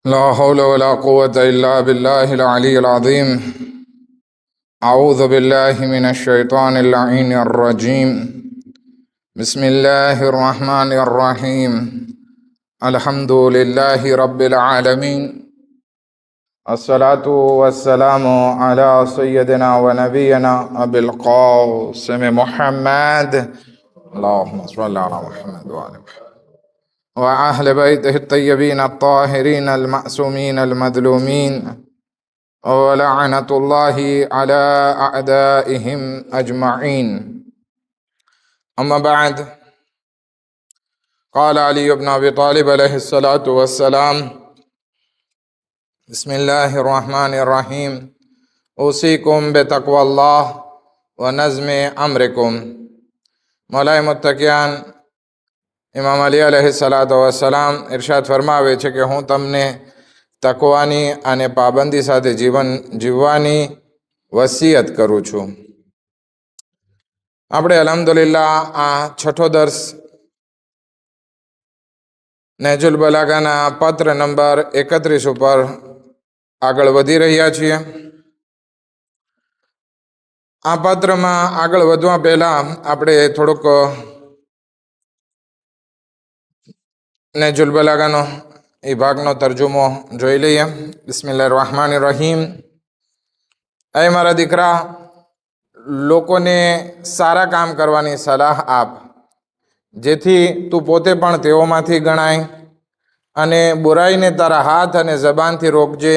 لا حول ولا قوة إلا بالله العلي العظيم. أعوذ بالله من الشيطان اللعين الرجيم. بسم الله الرحمن الرحيم. الحمد لله رب العالمين. الصلاة والسلام على سيدنا ونبينا أبي القاسم محمد. اللهم صل على محمد وعلى محمد وأهل بيته الطيبين الطاهرين المعصومين المظلومين ولعنة الله على أعدائهم أجمعين. أما بعد، قال علي بن أبي طالب عليه الصلاة والسلام: بسم الله الرحمن الرحيم. أوصيكم بتقوى الله ونظم أمركم. मौलाए मुत्तकियान इमाम अली अलैहिस्सलातु वस्सलाम इरशाद फरमावे છે કે હું તમને તકવાની અને પાબંદી સાથે જીવન જીવવાની વસિયત કરું છું. આપણે અલ્હમ્દુલિલ્લાહ આ છઠ્ઠો દર્સ નહજુલ બલાગાના પત્ર નંબર 31 ઉપર આગળ વધી રહ્યા છીએ. આ પત્રમાં આગળ વધવા પહેલા આપણે થોડુંક નહજુલ બલાગાનો એ ભાગનો તર્જુમો જોઈ લઈએ. બિસ્મિલ્લાહિર રહેમાનિર રહીમ. એ મારા દીકરા, લોકોને સારા કામ કરવાની સલાહ આપ, જેથી તું પોતે પણ તેઓમાંથી ગણાય, અને બુરાઈને તારા હાથ અને જબાનથી રોકજે,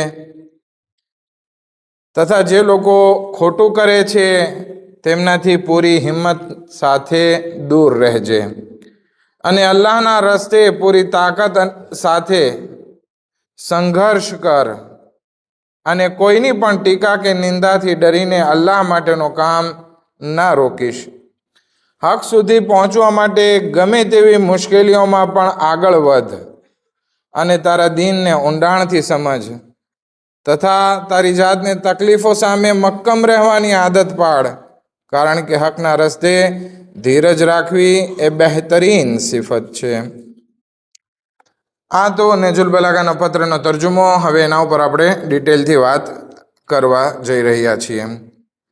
તથા જે લોકો ખોટું કરે છે તેમનાથી પૂરી હિંમત સાથે દૂર રહેજે, અને અલ્લાહના રસ્તે પૂરી તાકાત સાથે સંઘર્ષ કર, અને કોઈની પણ ટીકા કે નિંદાથી ડરીને અલ્લાહ માટેનું કામ ના રોકીશ. હક સુધી પહોંચવા માટે ગમે તેવી મુશ્કેલીઓમાં પણ આગળ વધ, અને તારા દીનને ઊંડાણથી સમજ, તથા તારી જાતને તકલીફો સામે મક્કમ રહેવાની આદત પાડ, કારણ કે હકના રસ્તે ધીરજ રાખવી એ બહેતરીન સિફત છે. આ તો નહજુલ બલાગાનો પત્રનો તર્જુમો. હવે એના ઉપર આપણે ડિટેલથી વાત કરવા જઈ રહ્યા છીએ.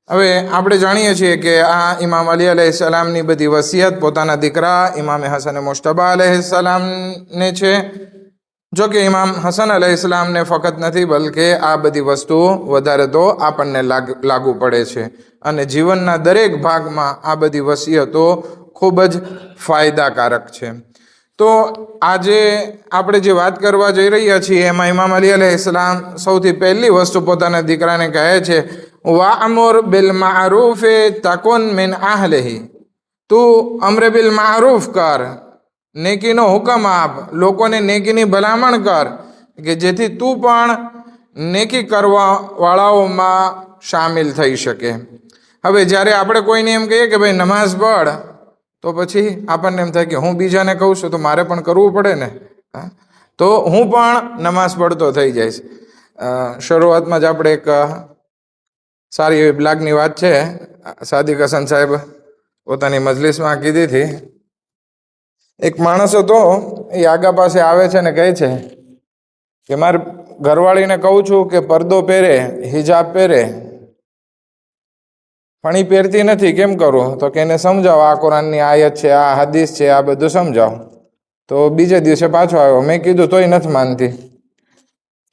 હવે આપણે જાણીએ છીએ કે આ ઇમામ અલી અલૈહિસ્સલામની બધી વસિયત પોતાના દીકરા ઇમામ હસન મુશ્તબા અલૈહિસ્સલામને છે. જો કે ઇમામ હસન અલૈહિસ્સલામને ફક્ત નથી, બલકે આ બધી વસ્તુઓ વધારે તો આપણને લાગુ પડે છે, અને જીવનના દરેક ભાગમાં આ બધી વસિયતો ખૂબ જ ફાયદાકારક છે. તો આજે આપણે જે વાત કરવા જઈ રહ્યા છીએ એમાં ઇમામ અલી અલૈહિસ્સલામ સૌથી પહેલી વસ્તુ પોતાના દીકરાને કહે છે: વાઅમુર બિલ મારૂફ તકુન મિન અહલિહી. તું અમ્ર બિલ મારૂફ કર, નેકીનો હુકમ આપ, લોકોને નેકીની ભલામણ કર, કે જેથી તું પણ નેકી કરવા વાળાઓમાં સામેલ થઈ શકે. હવે જ્યારે આપણે કોઈને એમ કહીએ કે ભાઈ નમાઝ પઢ, તો પછી આપણને એમ થાય કે હું બીજાને કહું છું તો મારે પણ કરવું પડે ને, તો હું પણ નમાઝ પઢતો થઈ જઈશ. શરૂઆતમાં જ આપણે એક સારી એવી બ્લાગની વાત છે. સાદિક હસન સાહેબ પોતાની મજલિસમાં કીધી હતી. એક માણસ હતો, એ આગા પાસે આવે છે ને કહે છે કે મારી ઘરવાળીને કહું છું કે પડદો પહેરે, હિજાબ પહેરે, પણ એ પહેરતી નથી, કેમ કરું? તો કે એને સમજાવો, આ કુરાનની આયત છે, આ હદીસ છે, આ બધું સમજાવો. તો બીજે દિવસે પાછો આવ્યો. મેં કીધું તોય નથી માનતી.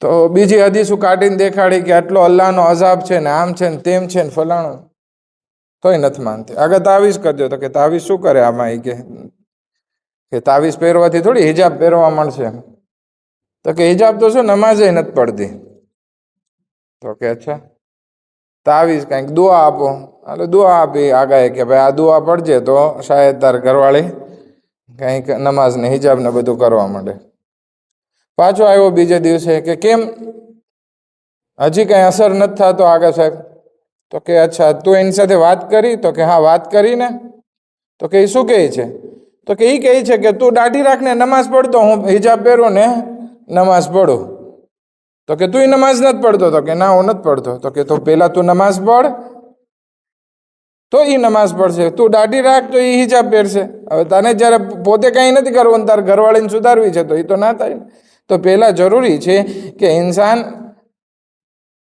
તો બીજી હદીસો કાઢીને દેખાડી કે આટલો અલ્લાહનો અઝાબ છે ને, આમ છે ને, તેમ છે ને, ફલાણું, તોય નથી માનતી. આગળ તાવીઝ કરજો. તો કે તાવીઝ શું કરે આમાં? એ કે તાવીઝ પહેરવાથી થોડી હિજાબ પહેરવા મળશે. તો કે હિજાબ તો શું, નમાઝે નથી પડતી. તો કે અચ્છા, તાવીઝ કંઈક દુઆ આપો. એટલે દુઆ આપી આગાએ કે ભાઈ આ દુઆ પડજે તો શાયદ તાર ઘરવાળી કંઈક નમાઝ ને હિજાબ ને બધું કરવા માંડે. પાછો આવ્યો બીજે દિવસે કે કેમ હજી કંઈ અસર નથી થતો આગળ સાહેબ? તો કે અચ્છા, તું એની સાથે વાત કરી? તો કે હા, વાત કરીને. તો કે એ શું કહે છે? તો કે એ કહે છે કે તું દાઢી રાખને નમાઝ પડતો, હું હિજાબ પહેરું ને નમાઝ પડું. તો કે તું નમાઝ નથી પડતો? તો કે ના, હું નથી પડતો. તો કે તો પહેલા તું નમાઝ પઢ, તો એ નમાઝ પડશે. તું દાઢી રાખ તો એ હિજાબ પહેરશે. હવે તને જ્યારે પોતે કંઈ નથી કરવું, તારે ઘરવાળીને સુધારવી છે, તો એ તો ના થાય. તો તો પહેલાં જરૂરી છે કે ઇન્સાન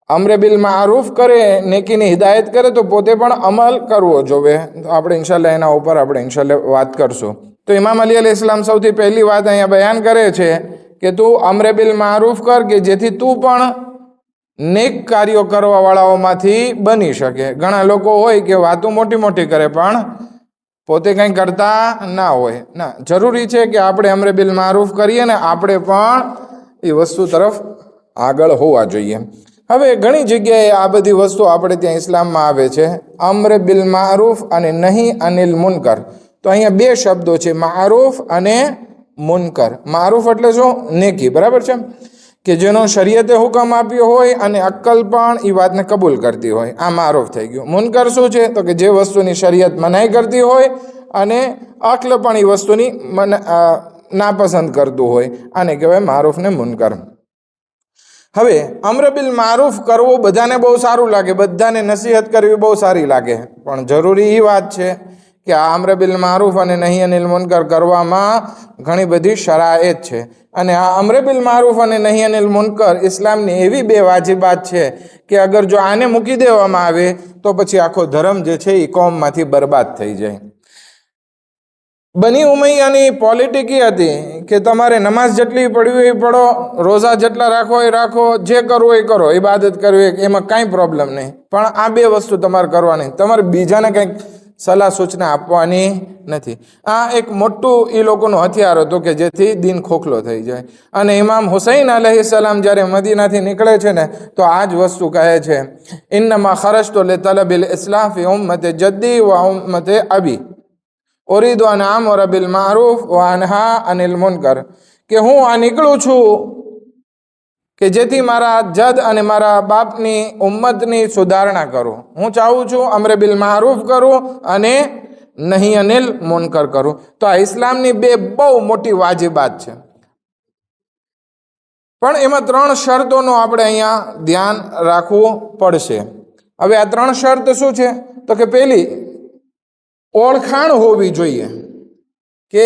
અમ્ર બિલ મારૂફ કરે, નેકીની હિદાયત કરે, તો પોતે પણ અમલ કરવો જોવે. તો આપણે ઇન્શાલ્લાહ એના ઉપર આપણે ઇન્શાલ્લાહ વાત કરશું. તો ઇમામ અલી અલૈહિસ્સલામ સૌથી પહેલી વાત અહીંયા બયાન કરે છે કે તું અમ્ર બિલ મારૂફ કર, કે જેથી તું પણ નેક કાર્યો કરવાવાળાઓમાંથી બની શકે. ઘણા લોકો હોય કે વાતો મોટી મોટી કરે પણ પોતે કંઈ કરતા ના હોય. ના, જરૂરી છે કે આપણે અમ્ર બિલ મારૂફ કરીએ ને આપણે પણ એ વસ્તુ તરફ આગળ હોવા જોઈએ. હવે ઘણી જગ્યાએ આ બધી વસ્તુ આપણે ત્યાં ઇસ્લામમાં આવે છે, અમ્ર બિલ મારૂફ અને નહીં અનિલ મુનકર. તો અહીંયા બે શબ્દો છે, મારૂફ અને મુનકર. મારૂફ એટલે શું? નેકી, બરાબર છે, કે જેનો શરીયતે હુકમ આપ્યો હોય અને અક્કલ પણ એ વાતને કબૂલ કરતી હોય, આ મારૂફ થઈ ગયું. મુનકર શું છે? તો કે જે વસ્તુની શરીયત મનાઈ કરતી હોય અને અક્લ પણ એ વસ્તુની નાપસંદ કરતું હોય, આને કહેવાય મારૂફ ને મુનકર. હવે અમ્ર બિલ મારૂફ કરવું બધાને બહુ સારું લાગે, બધાને નસીહત કરવી બહુ સારી લાગે, પણ જરૂરી એ વાત છે કે આ અમ્ર બિલ મારૂફ અને નહીં અનિલ મુનકર કરવામાં ઘણી બધી શરાએત છે. અને આ અમ્ર બિલ મારૂફ અને નહીં અનિલ મુનકર ઇસ્લામની એવી બે વાજિબાત છે કે અગર જો આને મૂકી દેવામાં આવે તો પછી આખો ધર્મ જે છે એ કોમમાંથી બરબાદ થઈ જાય. બની ઉમૈયાની પોલિટિક એ હતી કે તમારે નમાઝ જેટલી પડવી એ પડો, રોઝા જેટલા રાખો એ રાખો, જે કરવું એ કરો, ઇબાદત કરવી એમાં કાંઈ પ્રોબ્લેમ નહીં, પણ આ બે વસ્તુ તમારે કરવાની, તમારે બીજાને કંઈક સલાહ સૂચના આપવાની નથી. આ એક મોટું એ લોકોનું હથિયાર હતું કે જેથી દીન ખોખલો થઈ જાય. અને ઇમામ હુસૈન અલૈહિસ્સલામ જ્યારે મદીનાથી નીકળે છે ને તો આ જ વસ્તુ કહે છે, ઇન્નમા ખરજતુ લિતલબિલ ઇસ્લાહ ફી ઉમ્મતિ જદ્દી વ ઉમ્મતિ અબી ઉરીદુ અન આમુર બિલ મારૂફ વ અનહા અનિલ મુનકર, કે હું આ નીકળું છું કે જેથી મારા જદ અને મારા બાપની ઉમ્મતની સુધારણા કરું. હું ચાહું છું અમ્ર બિલ મારૂફ કરું અને નહીં અનિલ મુનકર કરું. તો આ ઇસ્લામની બે બહુ મોટી વાજિબાત છે, પણ એમાં ત્રણ શરતોનું આપણે અહીંયા ધ્યાન રાખવું પડશે. હવે આ ત્રણ શરત શું છે? તો કે પહેલી, ઓળખાણ હોવી જોઈએ કે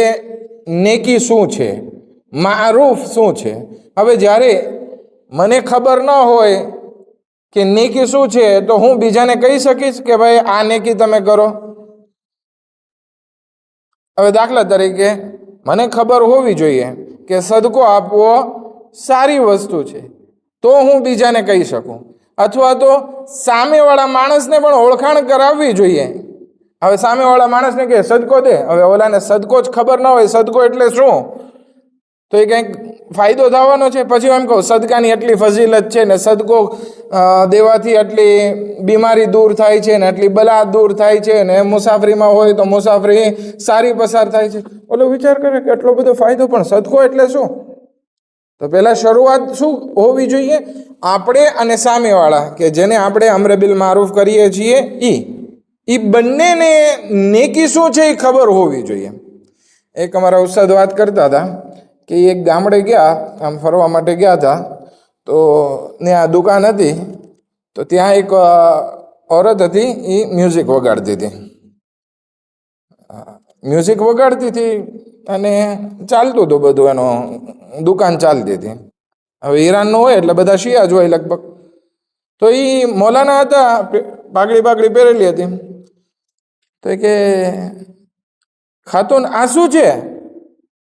નેકી શું છે, મારૂફ શું છે. હવે જ્યારે મને ખબર ન હોય કે નેકી શું છે તો હું બીજાને કહી શકીશ કે ભાઈ આ નેકી તમે કરો? હવે દાખલા તરીકે મને ખબર હોવી જોઈએ કે સદકો આપવો સારી વસ્તુ છે, તો હું બીજાને કહી શકું, અથવા તો સામેવાળા માણસને પણ ઓળખાણ કરાવવી જોઈએ. હવે સામેવાળા માણસને કહે સદકો દે, હવે ઓલાને સદકો જ ખબર ન હોય સદકો એટલે શું, તો એ કંઈક ફાયદો થવાનો છે? પછી એમ કહું સદકાની એટલી ફઝીલત છે ને, સદકો દેવાથી આટલી બીમારી દૂર થાય છે ને, આટલી બલા દૂર થાય છે ને, મુસાફરીમાં હોય તો મુસાફરી સારી પસાર થાય છે. ઓલો વિચાર કરે કે એટલો બધો ફાયદો, પણ સદકો એટલે શું? તો પહેલાં શરૂઆત શું હોવી જોઈએ? આપણે અને સામેવાળા કે જેને આપણે અમ્ર બિલ મારૂફ કરીએ છીએ એ બંનેને નેકી શું છે એ ખબર હોવી જોઈએ. એક અમારા ઉસ્તાદ વાત કરતા હતા કે એક ગામડે ગયા, આમ ફરવા માટે ગયા હતા, તો ત્યાં દુકાન હતી, તો ત્યાં એક औरत હતી, એ મ્યુઝિક વગાડતી હતી. મ્યુઝિક વગાડતી હતી અને ચાલતું હતું બધું, એનો દુકાન ચાલતી હતી. હવે ઈરાનનું હોય એટલે બધા શિયા જ હોય લગભગ. તો એ મૌલાના હતા, પાઘડી પહેરેલી હતી. તો કે ખાતુન આ શું છે?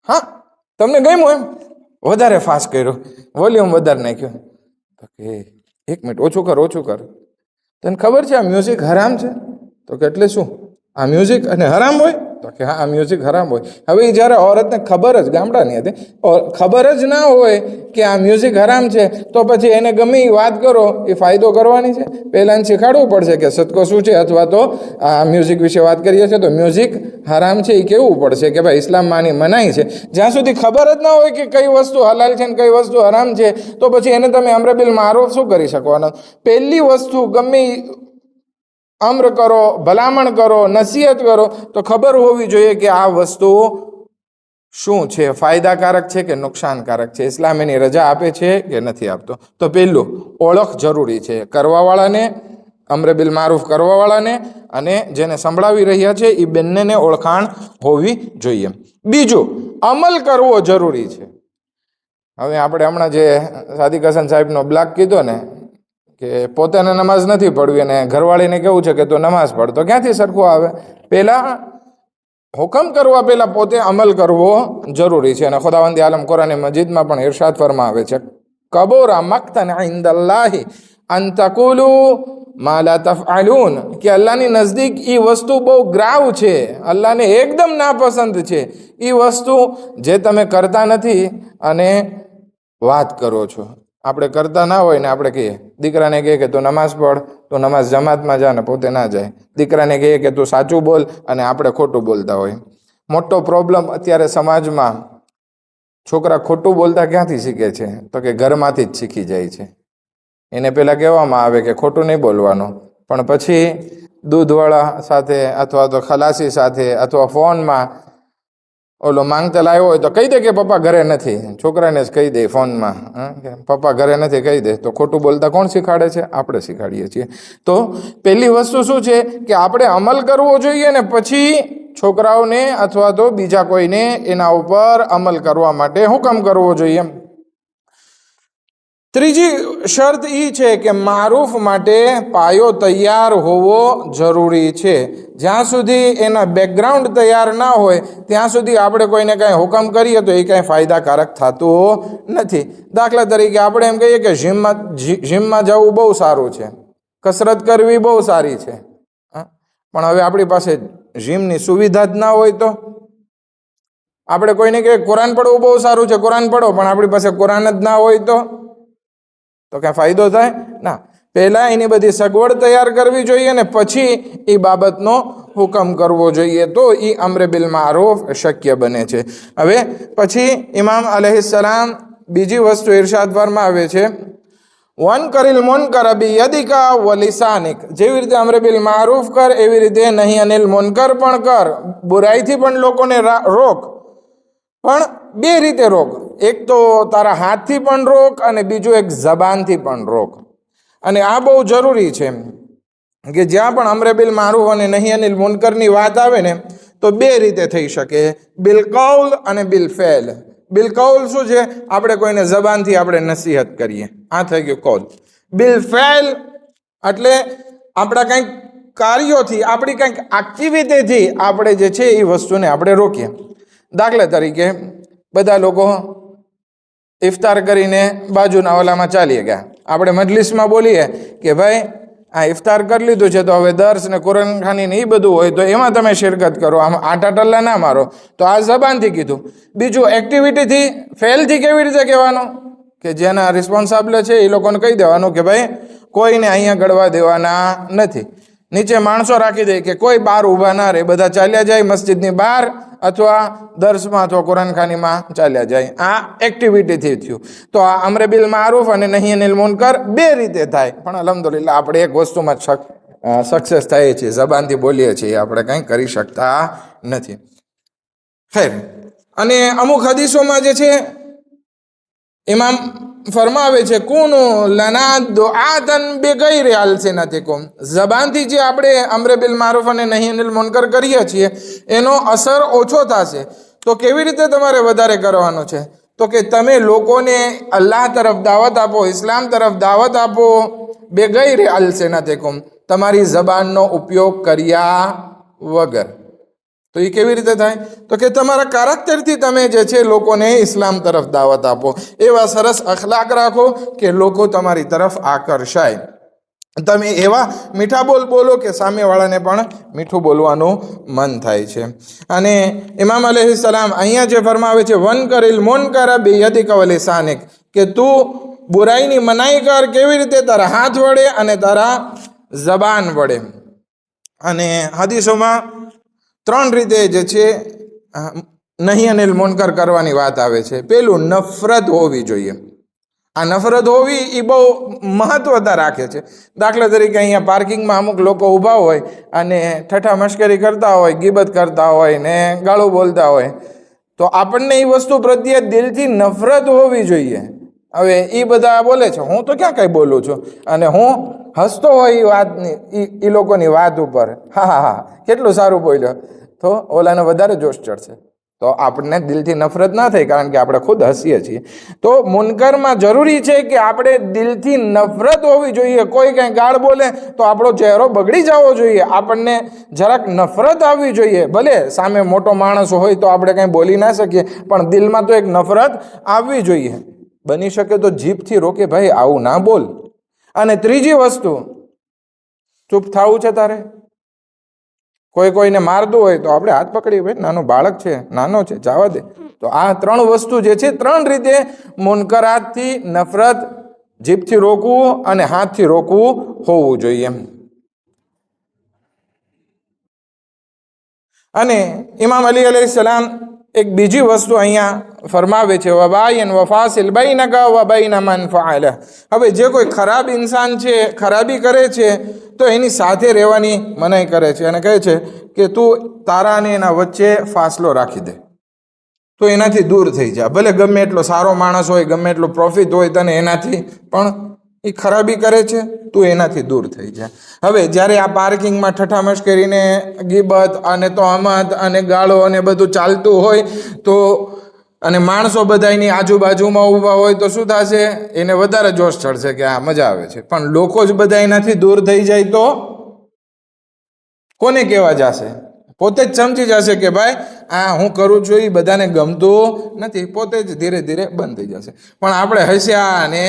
હા તમને ગમ્યું? એમ વધારે ફાસ્ટ કર્યો, વોલ્યુમ વધારે નાખ્યો. તો કે એક મિનિટ, ઓછું કર. તને ખબર છે આ મ્યુઝિક હરામ છે? તો કે એટલે શું, આ મ્યુઝિક અને હરામ હોય? તો કે હા, આ મ્યુઝિક હરામ હોય. હવે એ જ્યારે औरतને ખબર જ, ગામડાની હતી, ખબર જ ના હોય કે આ મ્યુઝિક હરામ છે, તો પછી એને ગમે એ વાત કરો એ ફાયદો કરવાની છે? પહેલાં શીખવાડવું પડશે કે સદકો શું છે, અથવા તો આ મ્યુઝિક વિશે વાત કરીએ છીએ તો મ્યુઝિક હરામ છે એ કહેવું પડશે કે ભાઈ ઇસ્લામમાં આની મનાઈ છે. જ્યાં સુધી ખબર જ ના હોય કે કઈ વસ્તુ હલાલ છે ને કઈ વસ્તુ હરામ છે, તો પછી એને તમે અમ્ર બિલ મારૂફ શું કરી શકવાના? પહેલી વસ્તુ ગમે અમ્ર કરો, ભલામણ કરો, નસીહત કરો, તો ખબર હોવી જોઈએ કે આ વસ્તુ શું છે, ફાયદાકારક છે કે નુકસાનકારક છે, ઇસ્લામ એની રજા આપે છે કે નથી આપતો. તો પહેલું ઓળખ જરૂરી છે, કરવાવાળાને, અમ્ર બિલ મારૂફ કરવાવાળાને અને જેને સંભળાવી રહ્યા છે એ બંનેને ઓળખાણ હોવી જોઈએ. બીજું, અમલ કરવો જરૂરી છે. હવે આપણે હમણાં જે સાદિક હસન સાહેબનો બ્લાક કીધો ને કે પોતાને નમાઝ નથી પડવી અને ઘરવાળીને કેવું છે કે તો નમાઝ પઢ, તો ક્યાંથી સરખું આવે? પહેલાં હુકમ કરવા પહેલાં પોતે અમલ કરવો જરૂરી છે. અને ખુદાવંદ આલમ કુરાન મજીદમાં પણ ઇરશાદ ફરમાવે છે, કબૂરા મક્તન ઇન્દલ્લાહી અન તકુલુ મા લા તફઅલુન, કે અલ્લાહની નજદીક એ વસ્તુ બહુ ગ્રાવ છે, અલ્લાહને એકદમ નાપસંદ છે એ વસ્તુ જે તમે કરતા નથી અને વાત કરો છો. આપણે કરતા ના હોય ને આપણે કહીએ, દીકરાને કહીએ કે તું નમાઝ પઢ, તું નમાઝ જમાતમાં જા ને પોતે ના જાય. દીકરાને કહીએ કે તું સાચું બોલ અને આપણે ખોટું બોલતા હોય. મોટો પ્રોબ્લેમ અત્યારે સમાજમાં, છોકરા ખોટું બોલતા ક્યાંથી શીખે છે? તો કે ઘરમાંથી જ શીખી જાય છે. એને પહેલાં કહેવામાં આવે કે ખોટું નહીં બોલવાનું, પણ પછી દૂધવાળા સાથે અથવા તો ખલાસી સાથે અથવા ફોનમાં ઓલો માંગતા લાવ્યો હોય તો કહી દે કે પપ્પા ઘરે નથી. છોકરાને જ કહી દે ફોનમાં, કે પપ્પા ઘરે નથી કહી દે. તો ખોટું બોલતા કોણ શીખાડે છે? આપણે શીખાડીએ છીએ. તો પહેલી વસ્તુ શું છે કે આપણે અમલ કરવો જોઈએ ને પછી છોકરાઓને અથવા તો બીજા કોઈને એના ઉપર અમલ કરવા માટે હુકમ કરવો જોઈએ. ત્રીજી શરત એ છે કે મારૂફ માટે પાયો તૈયાર હોવો જરૂરી છે. જ્યાં સુધી એના બેકગ્રાઉન્ડ તૈયાર ના હોય ત્યાં સુધી આપણે કોઈને કાંઈ હુકમ કરીએ તો એ કાંઈ ફાયદાકારક થતું નથી. દાખલા તરીકે આપણે એમ કહીએ કે જીમમાં જવું બહુ સારું છે, કસરત કરવી બહુ સારી છે, પણ હવે આપણી પાસે જીમની સુવિધા જ ના હોય તો આપણે કોઈને કહીએ કુરાન પડવું બહુ સારું છે, કુરાન પડો, પણ આપણી પાસે કુરાન જ ના હોય તો ક્યાં ફાયદો થાય? ના. પહેલાં એની બધી સગવડ તૈયાર કરવી જોઈએ ને પછી એ બાબતનો હુકમ કરવો જોઈએ, તો એ અમ્ર બિલ મારૂફ શક્ય બને છે. હવે પછી ઇમામ અલૈહિસ્સલામ બીજી વસ્તુ ઇરશાદ ફરમાવે છે, વન કરીલ મુનકર બિયદિકા વ લિસાનિક, જેવી રીતે અમ્ર બિલ મારૂફ કર એવી રીતે નહીં અનિલ મુનકર પણ કર. બુરાઈથી પણ લોકોને રોક, પણ બે રીતે રોક. એક તો તારા હાથથી પણ રોક અને બીજું એક જબાનથી પણ રોક. અને આ બહુ જરૂરી છે કે જ્યાં પણ અમ્ર બિલ મારૂફ અને નહીં અનિલ મુનકરની વાત આવે ને તો બે રીતે થઈ શકે, બિલ કૌલ અને બિલ ફેલ. બિલ કૌલ શું છે? આપણે કોઈને જબાનથી આપણે નસીહત કરીએ, આ થઈ ગયું કૌલ. બિલ ફેલ એટલે આપણા કંઈક કાર્યોથી, આપણી કંઈક એક્ટિવિટીથી આપણે જે છે એ વસ્તુને આપણે રોકીએ. દાખલા તરીકે બધા લોકો ઇફતાર કરીને બાજુના ઓલામાં ચાલી ગયા. આપણે મજલિસમાં બોલીએ કે ભાઈ આ ઇફતાર કરી લીધું છે તો હવે દર્સ ને કુરાનખાની ને એ બધું હોય તો એમાં તમે શિરકત કરો, આમ આટા ટલ્લા ના મારો. તો આ જબાનથી કીધું. બીજું એક્ટિવિટીથી, ફેલથી કેવી રીતે કહેવાનું? કે જેના રિસ્પોન્સિબલ છે એ લોકોને કહી દેવાનું કે ભાઈ કોઈને અહીંયા ગળવા દેવાના નથી. નીચે માણસો રાખી દે કે કોઈ બહાર ઊભા ના રહે, બધા ચાલ્યા જાય મસ્જિદની બહાર અથવા દર્શમાં અથવા કુરાનખાનીમાં ચાલ્યા જાય. આ એક્ટિવિટીથી થયું. તો આ અમ્ર બિલ મારૂફ અને નહીં અનિલ મુનકર બે રીતે થાય, પણ અલ્હમ્દુલિલ્લાહ આપણે એક વસ્તુમાં સક્સેસ થઈએ છીએ, જબાનથી બોલીએ છીએ, આપણે કંઈ કરી શકતા નથી. ખેર, અને અમુક હદીસોમાં જે છે ઇમામ ફરમાવે છે, કુનુ લના દુઆતન બિગૈર અલસિનતિકુમ, જબાનથી જે આપણે અમ્ર બિલ મારૂફ અને નહીં અનિલ મુનકર કરીએ છીએ એનો અસર ઓછો થશે. તો કેવી રીતે તમારે વધારે કરવાનું છે? તો કે તમે લોકોને અલ્લાહ તરફ દાવત આપો, ઇસ્લામ તરફ દાવત આપો, બિગૈર અલસિનતિકુમ, તમારી જબાનનો ઉપયોગ કર્યા વગર. તો એ કેવી રીતે થાય? તો કે તમારા કેરેક્ટરથી તમે જે છે લોકોને ઇસ્લામ તરફ દાવત આપો, એવા સરસ અખલાક રાખો કે લોકો તમારી તરફ આકર્ષાય. તમે એવા મીઠા બોલ બોલો કે સામેવાળાને પણ મીઠું બોલવાનું મન થાય છે. અને ઇમામ અલૈહિસ્સલામ અહીંયા જે ફરમાવે છે, વન કરીલ મુનકર બિયદિકા વ લિસાનિક, કે તું બુરાઈની મનાઈ કર, કેવી રીતે? તારા હાથ વડે અને તારા જબાન વડે. અને હદીસોમાં ત્રણ રીતે જે છે નહીં અનિલ મુનકર કરવાની વાત આવે છે. પેલું, નફરત હોવી જોઈએ. આ નફરત હોવી એ બહુ મહત્વતા રાખે છે. દાખલા તરીકે અહીંયા પાર્કિંગમાં અમુક લોકો ઊભા હોય અને ઠઠ્ઠા મશ્કરી કરતા હોય, ગીબત કરતા હોય ને ગાળું બોલતા હોય, તો આપણને એ વસ્તુ પ્રત્યે દિલથી નફરત હોવી જોઈએ. હવે એ બધા બોલે છે, હું તો ક્યાં કંઈ બોલું છું, અને હું હસતો હોય એ વાતની, એ લોકોની વાત ઉપર, હા હા હા કેટલું સારું બોલ્યો, તો ઓલાને વધારે જોશ ચડશે. તો આપણને દિલથી નફરત ના થાય, કારણ કે આપણે ખુદ હસીએ છીએ. તો મુનકરમાં જરૂરી છે કે આપણે દિલથી નફરત હોવી જોઈએ. કોઈ કંઈ ગાળ બોલે તો આપણો ચહેરો બગડી જવો જોઈએ, આપણને જરાક નફરત આવવી જોઈએ. ભલે સામે મોટો માણસ હોય તો આપણે કંઈ બોલી ના શકીએ, પણ દિલમાં તો એક નફરત આવવી જોઈએ. બની શકે તો જીભથી રોકે, ભાઈ આવું ના બોલ. અને ત્રીજી વસ્તુ, ચૂપ થવું છે તારે. કોઈ કોઈને મારતું હોય તો આપણે હાથ પકડીએ, ભાઈ નાનો બાળક છે, નાનો છે, જવા દે. તો આ 3 વસ્તુ જે છે, 3 રીતે મુનકરાતથી નફરત, જીભથી રોકવું અને હાથથી રોકવું હોવું જોઈએ. અને ઇમામ અલી અલૈહિસ્સલામ એક બીજી વસ્તુ અહીંયા ફરમાવે છે, વબાયન વફાસિલ બૈનકા વ બૈન મન ફઅલા. હવે જે કોઈ ખરાબ ઇન્સાન છે, ખરાબી કરે છે, તો એની સાથે રહેવાની મનાઈ કરે છે અને કહે છે કે તું તારા અને એના વચ્ચે ફાસલો રાખી દે, તો એનાથી દૂર થઈ જા. ભલે ગમે એટલો સારો માણસ હોય, ગમે એટલો પ્રોફિટ હોય તને એનાથી, પણ એ ખરાબી કરે છે, તું એનાથી દૂર થઈ જા. હવે જ્યારે આ પાર્કિંગમાં ઠઠામશ કરીને ગીબત અને તોહમત અને ગાળો અને બધું ચાલતું હોય તો, અને માણસો બધાની આજુબાજુમાં ઊભા હોય તો શું થશે? એને વધારે જોશ ચડશે કે આ મજા આવે છે. પણ લોકો જ બધા એનાથી દૂર થઈ જાય તો કોને કહેવા જશે? પોતે જ સમજી જશે કે ભાઈ આ હું કરું છું એ બધાને ગમતું નથી, પોતે જ ધીરે ધીરે બંધ થઈ જશે. પણ આપણે હસ્યા અને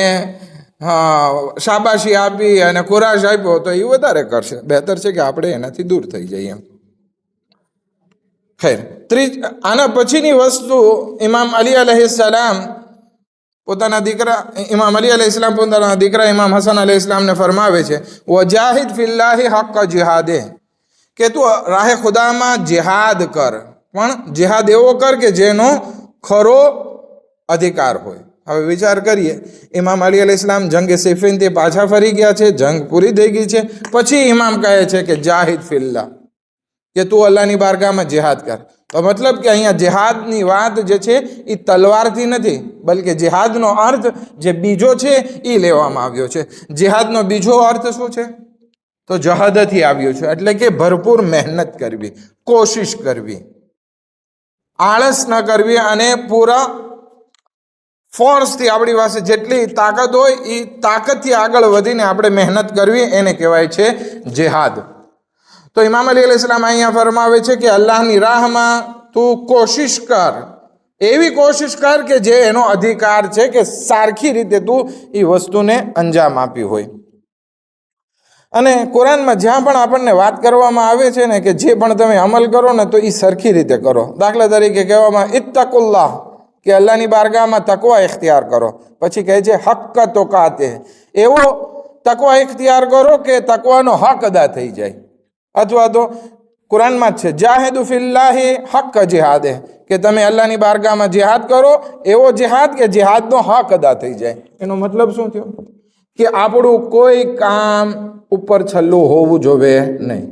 શાબાશી આપી અને ખુરાશ આપ્યો તો એ વધારે કરશે. બહેતર છે કે આપણે એનાથી દૂર થઈ જઈએ. ખેર, આના પછીની વસ્તુ ઇમામ અલી અલૈહિસ્સલામ પોતાના દીકરા ઇમામ હસન અલૈહિસ્સલામને ફરમાવે છે, વજાહિદ ફિલ્લાહી હક્ક જિહાદે, કે તું રાહે ખુદામાં જિહાદ કર, પણ જિહાદ એવો કર કે જેનો ખરો અધિકાર હોય. હવે વિચાર કરીએ, ઇમામ અલી અલૈહિસ્સલામ જંગે સિફીનથી પાછા ફરી ગયા છે, જંગ પૂરી થઈ ગઈ છે, પછી ઇમામ કહે છે કે જાહિદ ફિલ્લાહ, કે તું અલ્લાહની બારગાહમાં જિહાદ કર. તો મતલબ કે અહીંયા જિહાદની વાત જે છે એ તલવારથી નથી, બલકે જિહાદનો અર્થ જે બીજો છે એ લેવામાં આવ્યો છે. જિહાદનો બીજો અર્થ શું છે? તો જહદથી આવ્યો છે, એટલે કે ભરપૂર મહેનત કરવી, કોશિશ કરવી, આળસ ન કરવી અને પૂરા ફોર્સથી આપણી પાસે જેટલી તાકાત હોય એ તાકાતથી આગળ વધીને આપણે મહેનત કરવી, એને કહેવાય છે જિહાદ. તો ઇમામ અલી અલૈહિસ્સલામ અહીંયા ફરમાવે છે કે અલ્લાહની રાહમાં તું કોશિશ કર, એવી કોશિશ કર કે જે એનો અધિકાર છે, કે સારખી રીતે તું એ વસ્તુને અંજામ આપી હોય. અને કુરાનમાં જ્યાં પણ આપણને વાત કરવામાં આવે છે ને કે જે પણ તમે અમલ કરો ને તો એ સરખી રીતે કરો. દાખલા તરીકે કહેવામાં ઇત્તકુલ્લાહ, કે અલ્લાહની બારગાહમાં તકવા ઇખ્તિયાર કરો. પછી કહે છે હક્ક તુકાતે, એવો તકવા ઇખ્તિયાર કરો કે તકવાનો હક અદા થઈ જાય. અથવા તો કુરાનમાં જ છે જાહિદુ ફિલ્લાહી હક્ક જિહાદે, કે તમે અલ્લાહની બારગાહમાં જિહાદ કરો, એવો જિહાદ કે જિહાદનો હક અદા થઈ જાય. એનો મતલબ શું થયો? કે આપણું કોઈ કામ ઉપર છલ્લું હોવું જોવે નહીં.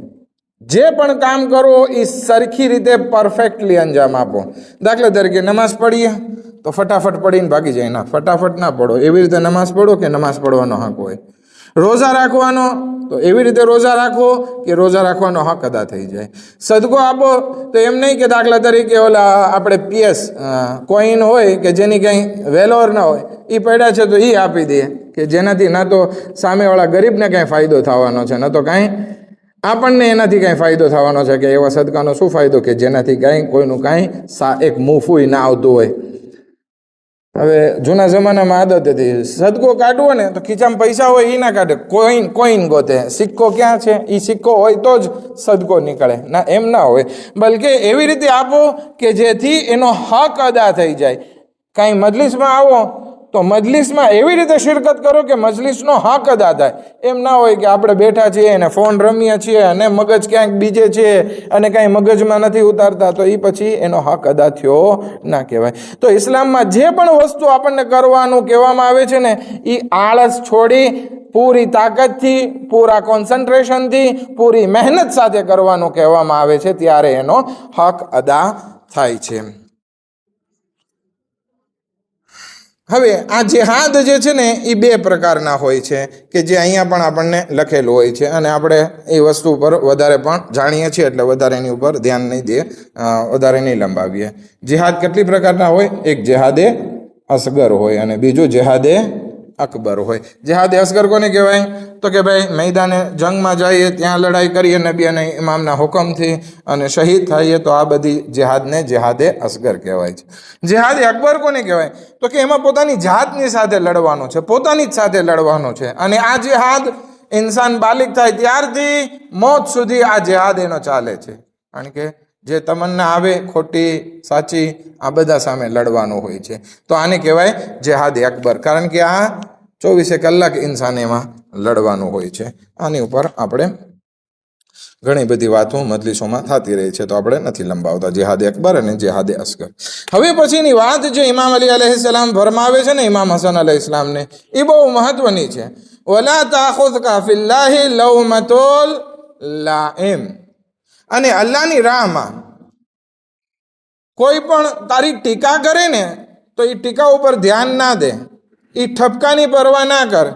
જે પણ કામ કરો એ સરખી રીતે પરફેક્ટલી અંજામ આપો. દાખલા તરીકે નમાઝ પડીએ તો ફટાફટ પડીને ભાગી જાય, ના, ફટાફટ ના પડો. એવી રીતે નમાઝ પઢો કે નમાઝ પઢવાનો હક હોય. રોઝા રાખવાનો તો એવી રીતે રોઝા રાખો કે રોઝા રાખવાનો હક અદા થઈ જાય. સદકો આપો તો એમ નહીં કે દાખલા તરીકે ઓલા આપણે PS કોઈન હોય કે જેની કંઈ વેલોર ના હોય, એ પડ્યા છે તો એ આપી દે, કે જેનાથી ના તો સામેવાળા ગરીબને કાંઈ ફાયદો થવાનો છે, ન તો કાંઈ આપણને એનાથી કાંઈ ફાયદો થવાનો છે. કે એવા સદકાનો શું ફાયદો કે જેનાથી કાંઈ કોઈનું કાંઈ એક મુફુય ના આવતું હોય. હવે જૂના જમાનામાં આદત હતી, સદકો કાઢવો ને તો ખીચામાં પૈસા હોય એ ના કાઢે, કોઈન ગોતે. સિક્કો ક્યાં છે? એ સિક્કો હોય તો જ સદકો નીકળે, ના એમ ના હોય. બલકે એવી રીતે આપો કે જેથી એનો હક અદા થઈ જાય. કાંઈ મજલિસમાં આવો તો મજલિસમાં એવી રીતે શિરકત કરો કે મજલિસનો હક અદા થાય. એમ ના હોય કે આપણે બેઠા છીએ અને ફોન રમીએ છીએ અને મગજ ક્યાંક બીજે છે અને કાંઈ મગજમાં નથી ઉતારતા, તો એ પછી એનો હક અદા થયો ના કહેવાય. તો ઇસ્લામમાં જે પણ વસ્તુ આપણને કરવાનું કહેવામાં આવે છે ને, એ આળસ છોડી પૂરી તાકાતથી, પૂરા કોન્સન્ટ્રેશનથી, પૂરી મહેનત સાથે કરવાનું કહેવામાં આવે છે, ત્યારે એનો હક અદા થાય છે. હવે આ જેહાદ જે છે ને એ બે પ્રકારના હોય છે કે જે અહીંયા પણ આપણને લખેલું હોય છે અને આપણે એ વસ્તુ ઉપર વધારે પણ જાણીએ છીએ એટલે વધારે એની ઉપર ધ્યાન નહીં દે, વધારે નહીં લંબાવીએ. જેહાદ કેટલી પ્રકારના હોય? એક જેહાદે અસગર હોય અને બીજું જેહાદે અકબર હોય. જેહાદે અસગર કોને કહેવાય? તો કે ભાઈ મેદાને જંગમાં જઈએ, ત્યાં લડાઈ કરીએ નબી અને ઇમામના હુકમથી અને શહીદ થઈએ, તો આ બધી જેહાદને જેહાદે અસગર કહેવાય છે. જેહાદે અકબર કોને કહેવાય? તો કે એમાં પોતાની જાતની સાથે લડવાનું છે, પોતાની જ સાથે લડવાનું છે અને આ જેહાદ ઇન્સાન બાલિગ થાય ત્યારથી મોત સુધી આ જેહાદ એનો ચાલે છે. કારણ કે જે તમન્ના આવે ખોટી સાચી આ બધા સામે લડવાનું હોય છે. તો આને કહેવાય જેહાદે અકબર, કારણ કે આ 24 કલાક ઇન્સાન એમાં લડવાનું હોય છે. આની ઉપર આપણે ઘણી બધી વાતો મજલિસોમાં થતી રહી છે, તો આપણે નથી લંબાવતા. જેહાદે અકબર અને જેહાદે અસગર. હવે પછીની વાત જે ઇમામ અલી અલૈહિસ્સલામ ફરમાવે છે ને ઇમામ હસન અલૈહિસ્સલામને, એ બહુ મહત્વની છે. વલા તાખુદકા ફિલ્લાહી લવમતુલ લાઇમ, અને અલ્લાહની રાહમાં કોઈ પણ તારી ટીકા કરે ને તો એ ટીકા ઉપર ધ્યાન ના દે, એ ઠપકાની પરવા ના કર.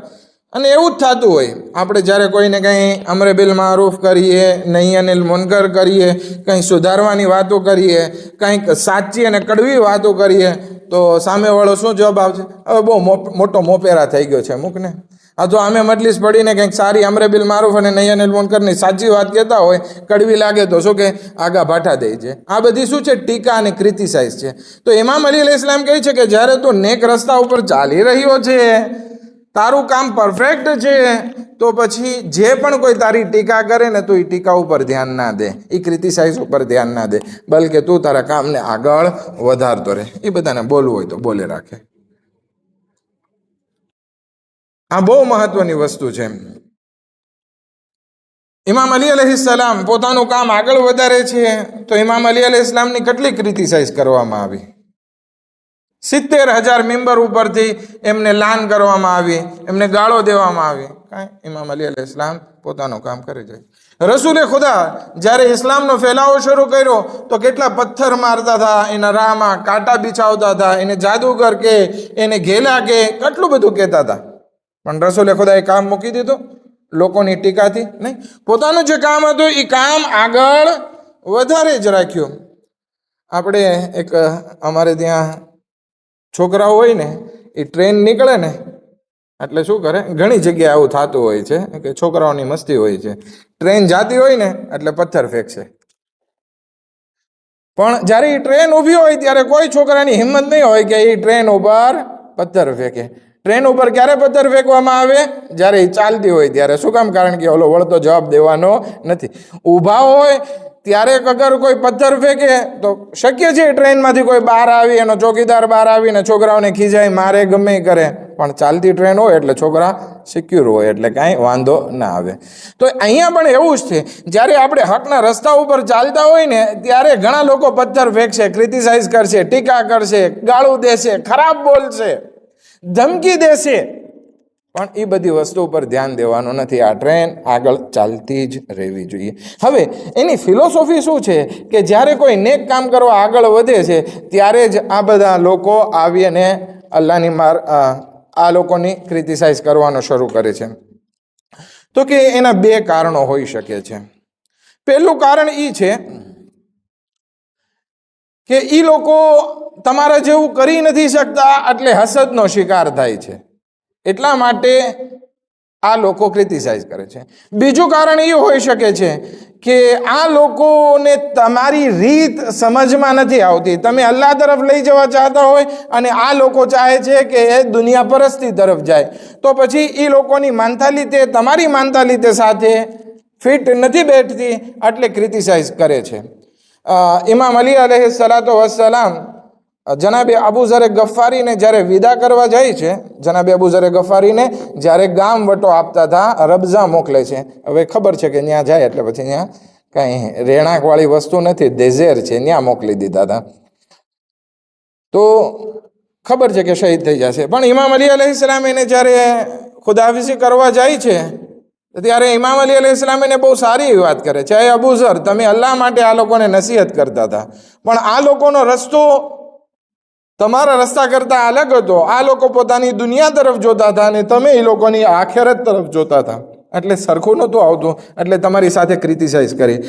અને એવું જ થતું હોય, આપણે જ્યારે કોઈને કંઈ અમરે બિલ મારૂફ કરીએ, નહીં અનિલ મુનકર કરીએ, કંઈ સુધારવાની વાતો કરીએ, કંઈક સાચી અને કડવી વાતો કરીએ, તો સામેવાળો શું જવાબ આવશે? હવે બહુ મોટો મોપેરા થઈ ગયો છે મૂકને. આ તો અમે મજલિસ પડીને કંઈક સારી અમરે બિલ મારૂફ અને નહીં અનિલ મુનકરની સાચી વાત કહેતા હોય, કડવી લાગે તો શું કે આગા ભાઠા દે છે. આ બધી શું છે? ટીકા અને ક્રિટિસાઇઝ છે. તો ઇમામ અલી અલૈહિસ્સલામ કહે છે કે જ્યારે તું નેક રસ્તા ઉપર ચાલી રહ્યો છે, તારું કામ પરફેક્ટ છે, તો પછી જે પણ કોઈ તારી ટીકા કરે ને તો એ ટીકા ઉપર ધ્યાન ના દે, એ ક્રિટિસાઇઝ ઉપર ધ્યાન ના દે, બલકે તું તારા કામને આગળ વધારતો રહે. એ બધાને બોલવું હોય તો બોલે રાખે. આ બહુ મહત્વની વસ્તુ છે. ઇમામ અલી અલૈહિસ્સલામ પોતાનું કામ આગળ વધારે છે, તો ઇમામ અલી અલૈહિસ્સલામની કેટલી ક્રિટિસાઇઝ કરવામાં આવી. 70,000 મેમ્બર ઉપરથી એમને લાન કરવામાં આવી, એમને ગાળો દેવામાં આવી. કાંઈ ઇમામ અલી અલૈહિસ્સલામ પોતાનું કામ કરી જાય. રસૂલે ખુદા જ્યારે ઇસ્લામનો ફેલાવો શરૂ કર્યો તો કેટલા પથ્થર મારતા હતા, એના રાહમાં કાંટા બિછાવતા હતા, એને જાદુગર કે એને ઘેલા કે કેટલું બધું કહેતા હતા. પણ રસૂલે ખુદાએ કામ મૂકી દીધું લોકોની ટીકાથી નહીં. પોતાનું જે કામ હતું એ કામ આગળ વધારે જ રાખ્યું. આપણે એક અમારે ત્યાં છોકરાઓ હોય ને, એ ટ્રેન નીકળે ને એટલે શું કરે, ઘણી જગ્યાએ આવું થતું હોય છે કે છોકરાઓની મસ્તી હોય છે. ટ્રેન જાતી હોય ને એટલે પથ્થર ફેંકશે, પણ જ્યારે એ ટ્રેન ઊભી હોય ત્યારે કોઈ છોકરાની હિંમત નહીં હોય કે એ ટ્રેન ઉપર પથ્થર ફેંકે. ટ્રેન ઉપર ક્યારે પથ્થર ફેંકવામાં આવે? જ્યારે એ ચાલતી હોય ત્યારે. શું કામ? કારણ કે ઓલો વળતો જવાબ દેવાનો નથી. ઊભા હોય ત્યારે અગર કોઈ પથ્થર ફેંકે તો શક્ય છે ટ્રેનમાંથી કોઈ બહાર આવી, એનો ચોકીદાર બહાર આવીને છોકરાઓને ખીજાય, મારે, ગમે કરે. પણ ચાલતી ટ્રેન હોય એટલે છોકરા સિક્યોર હોય એટલે કાંઈ વાંધો ના આવે. તો અહીંયા પણ એવું જ છે. જ્યારે આપણે હકના રસ્તા ઉપર ચાલતા હોય ને ત્યારે ઘણા લોકો પથ્થર ફેંકશે, ક્રિટિસાઇઝ કરશે, ટીકા કરશે, ગાળું દેશે, ખરાબ બોલશે, ધમકી દેશે, પણ એ બધી વસ્તુ ઉપર ધ્યાન દેવાનું નથી. આ ટ્રેન આગળ ચાલતી જ રહેવી જોઈએ. હવે એની ફિલોસોફી શું છે કે જ્યારે કોઈ નેક કામ કરવા આગળ વધે છે ત્યારે જ આ બધા લોકો આવીને અલ્લાહની આ લોકોની ક્રિટિસાઇઝ કરવાનું શરૂ કરે છે. તો કે એના બે કારણો હોઈ શકે છે. પહેલું કારણ એ છે કે એ લોકો તમારા જેવું કરી નથી શકતા એટલે હસદનો શિકાર થાય છે, એટલા માટે આ લોકો ક્રિટિસાઇઝ કરે છે. બીજું કારણ એ હોઈ શકે છે કે આ લોકોને તમારી રીત સમજમાં નથી આવતી. તમે અલ્લાહ તરફ લઈ જવા ચાહતા હોય અને આ લોકો ચાહે છે કે એ દુનિયા પરસ્તી તરફ જાય, તો પછી એ લોકોની મેન્ટાલિટી તમારી મેન્ટાલિટી સાથે ફિટ નથી બેઠતી એટલે ક્રિટિસાઇઝ કરે છે. ઇમામ અલી અલૈહિસ્સલાતુ વસ્સલામ જનાબે અબુ ઝર ગફારીને જ્યારે વિદા કરવા જાય છે, જનાબે અબુ ઝર ગફારીને જ્યારે ગામ વટો આપતા હતા, રબઝા મોકલે છે. હવે ખબર છે કે ત્યાં જાય એટલે પછી ત્યાં કાંઈ રહેણાંકવાળી વસ્તુ નથી, ડેઝેર છે, ત્યાં મોકલી દીધા હતા. તો ખબર છે કે શહીદ થઈ જશે. પણ ઇમામ અલી અલૈહિસ્સલામ એને જ્યારે ખુદાહાફિઝી કરવા જાય છે ત્યારે ઇમામ અલી અલૈહિસ્સલામ એને બહુ સારી એવી વાત કરે છે. અબુ ઝર, તમે અલ્લાહ માટે આ લોકોને નસીહત કરતા હતા, પણ આ લોકોનો રસ્તો તમારા રસ્તા કરતાં અલગ હતો. આ લોકો પોતાની દુનિયા તરફ જોતા હતા અને તમે એ લોકોની આખિરત તરફ જોતા હતા. એટલે સરખું નહોતું આવતું. એટલે તમારી સાથે ક્રિટિસાઇઝ કરી,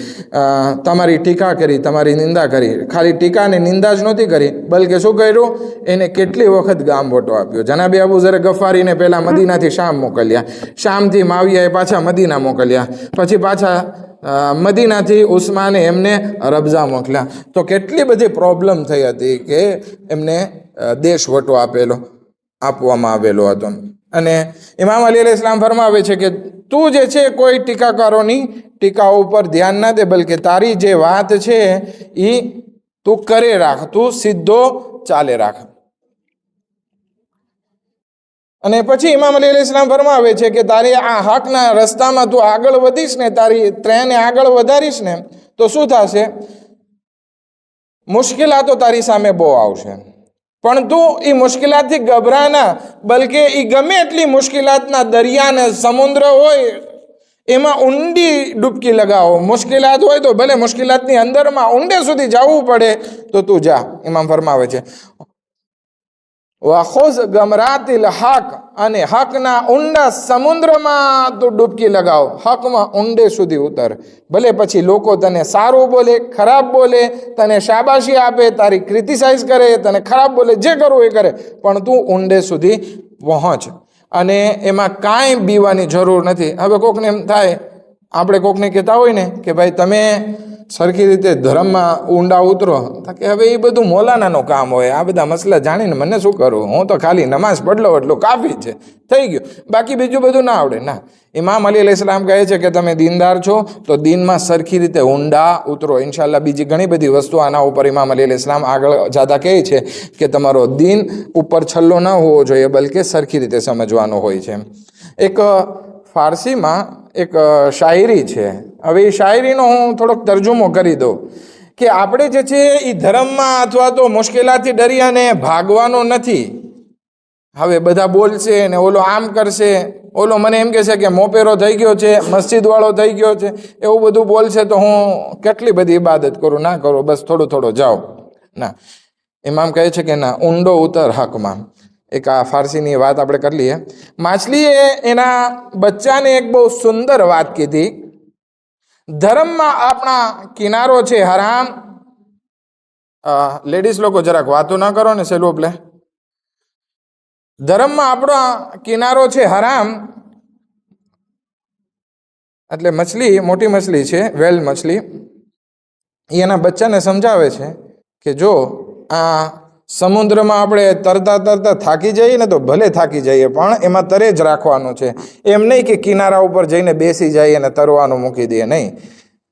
તમારી ટીકા કરી, તમારી નિંદા કરી. ખાલી ટીકા અને નિંદા જ નહોતી કરી, બલકે શું કર્યું, એને કેટલી વખત ગામવટો આપ્યો. જનાબે અબુ ઝર ગફારીને પહેલાં મદીનાથી શામ મોકલ્યા, શામથી માવિયાએ પાછા મદીના મોકલ્યા, પછી પાછા મદીનાથી ઉસ્માને એમને રબઝા મોકલ્યા. તો કેટલી બધી પ્રોબ્લેમ થઈ હતી કે એમને દેશવટો આપવામાં આવેલો હતો. અને ઇમામ અલી અલૈહિસ્સલામ ફરમાવે છે કે તું જે છે કોઈ ટીકાકારોની ટીકાઓ ઉપર ધ્યાન ના દે, બલકે તારી જે વાત છે એ તું કરે રાખ, તું સીધો ચાલે રાખ. અને પછી ઇમામ અલી અલૈહિસ્સલામ ફરમાવે છે કે તારી આ હકના રસ્તામાં તું આગળ વધીશ ને, તારી ટ્રેને આગળ વધારીશ ને, તો શું થશે, મુશ્કેલાતો તારી સામે બહુ આવશે, પણ તું એ મુશ્કેલાતથી ગભરા ના, બલકે એ ગમે એટલી મુશ્કેલાતના દરિયાને સમુદ્ર હોય એમાં ઊંડી ડૂબકી લગાવો. મુશ્કેલાત હોય તો ભલે મુશ્કેલાતની અંદરમાં ઊંડે સુધી જવું પડે તો તું જા. ઇમામ ફરમાવે છે વાખુઝ ગમરાતિલ હક, અને હકના ઊંડા સમુદ્રમાં તું ડૂબકી લગાવ, હકમાં ઊંડે સુધી ઉતર. ભલે પછી લોકો તને સારું બોલે, ખરાબ બોલે, તને શાબાશી આપે, તારી ક્રિટિસાઇઝ કરે, તને ખરાબ બોલે, જે કરવું એ કરે, પણ તું ઊંડે સુધી પહોંચ. અને એમાં કાંઈ બીવાની જરૂર નથી. હવે કોકને એમ થાય, આપણે કોકને કહેતા હોય ને કે ભાઈ તમે સરખી રીતે ધર્મમાં ઊંડા ઉતરો, કે હવે એ બધું મોલાનાનું કામ હોય, આ બધા મસલા જાણીને મને શું કરવું, હું તો ખાલી નમાઝ પડલો એટલું કાફી છે, થઈ ગયું, બાકી બીજું બધું ના આવડે. ના, ઇમામ અલી અલૈહિસ્સલામ કહે છે કે તમે દીનદાર છો તો દીનમાં સરખી રીતે ઊંડા ઉતરો. ઇન્શાલ્લાહ બીજી ઘણી બધી વસ્તુ આના ઉપર ઇમામ અલી અલૈહિસ્સલામ આગળ જાતા કહે છે કે તમારો દીન ઉપર છલ્લો ન હોવો જોઈએ, બલકે સરખી રીતે સમજવાનો હોય છે. એક ફારસીમાં એક શાયરી છે. હવે એ શાયરીનો હું થોડોક તર્જુમો કરી દઉં કે આપણે જે છે એ ધર્મમાં અથવા તો મુશ્કેલાથી ડરી અને ભાગવાનો નથી. હવે બધા બોલશે ને ઓલો આમ કરશે, ઓલો મને એમ કહેશે કે મોપેરો થઈ ગયો છે, મસ્જિદવાળો થઈ ગયો છે, એવું બધું બોલશે તો હું કેટલી બધી ઇબાદત કરું, ના કરું, બસ થોડું થોડું જાઓ. ના, ઇમામ કહે છે કે ના, ઊંડો ઉતર હકમાં. એક આ ફારસીની વાત આપણે કરી લઈએ. માછલીએ એના બચ્ચાને એક બહુ સુંદર વાત કીધી, ધર્મમાં આપણા કિનારો છે હરામ. લેડીઝ લોકો જરાક વાતો ના કરો ને સેલું પ્લે. ધર્મમાં આપણા કિનારો છે હરામ, એટલે મછલી, મોટી મછલી છે, વેલ મછલી, એના બચ્ચાને સમજાવે છે કે જો આ સમુદ્રમાં આપણે તરતા તરતા થાકી જઈએ ને તો ભલે થાકી જઈએ, પણ એમાં તરે જ રાખવાનું છે. એમ નહીં કે કિનારા ઉપર જઈને બેસી જઈએ અને તરવાનું મૂકી દઈએ, નહીં.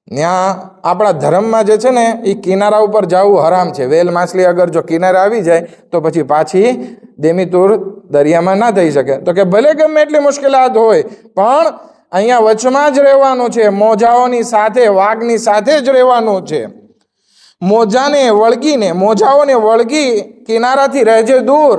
ત્યાં આપણા ધર્મમાં જે છે ને એ કિનારા ઉપર જવું હરામ છે. વેલ માછલી અગર જો કિનારે આવી જાય તો પછી પાછી દેમીતુર દરિયામાં ના થઈ શકે. તો કે ભલે ગમે એટલી મુશ્કેલાત હોય, પણ અહીંયા વચમાં જ રહેવાનું છે, મોજાઓની સાથે, વાઘની સાથે જ રહેવાનું છે. મોજાઓને વળગી કિનારાથી રહેજે દૂર.